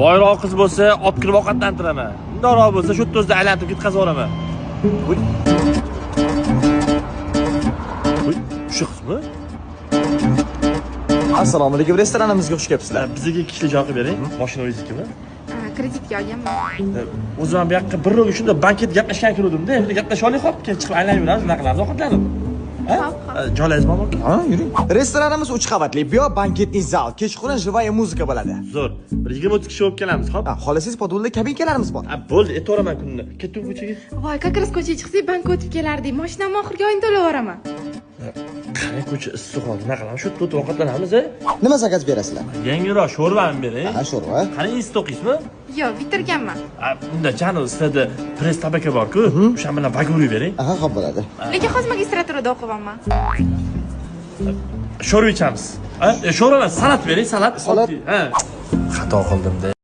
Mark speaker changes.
Speaker 1: Boyroq qiz bo'lsa, olib kirib ovqatlantiraman. Undoqroq bo'lsa, shu yerda o'zida aylantirib ketkazib yuboraman. Voy. Voy, shu qizmi?
Speaker 2: Assalomu alaykum, restoranimizga xush kelibsizlar.
Speaker 1: Bizga ikkita joy qilib bering. Mashina o'zingizmi?
Speaker 3: Kreditga olganman.
Speaker 1: O'zim ham bu yoqqa bir rol shunda bankет gaplashgan kelgandim-da. Endi gaplashib olaylik, hop, keyin chiqib aylanib yuramiz, nima qilamiz, ovqatlanib. Joylaringiz bormi?
Speaker 2: Ha, yuring. Restoranimiz 3 qavatli. Bu yoq banketli zal, kechqurun живая muzika bo'ladi.
Speaker 1: Zo'r. Bir 20-30 kishi bo'lib kelamiz, hop.
Speaker 2: Ha, xolasiz podvolda kabinkalarimiz bor.
Speaker 1: Bo'ldi, aytaveraman kunni. Ketdim ko'chaga.
Speaker 3: Voy, как раз ko'chaga chiqsak, bankka o'tib kelardik. Mashinamni oxirgi oyini to'lab yuboraman.
Speaker 1: Qani ko'cha issiq hol, nima qilamiz? Shu yerda ovqatlanamiz, a?
Speaker 2: Nima zakaz berasizlar?
Speaker 1: Yangiroq sho'rvani bering.
Speaker 2: Ha, sho'rva.
Speaker 1: Qani institut o'qiysizmi?
Speaker 3: Yo'q, bitirganman.
Speaker 1: Unda chani sizda press tabaka bor-ku, o'sha bilan vaguri bering.
Speaker 2: Aha, xo'p bo'ladi.
Speaker 3: Lekin hozir magistraturada o'qiyapman.
Speaker 1: Sho'rva ichamiz. Sho'rva emas, salat bering, salat.
Speaker 2: Salat?
Speaker 1: Ha. Xato qildim-da.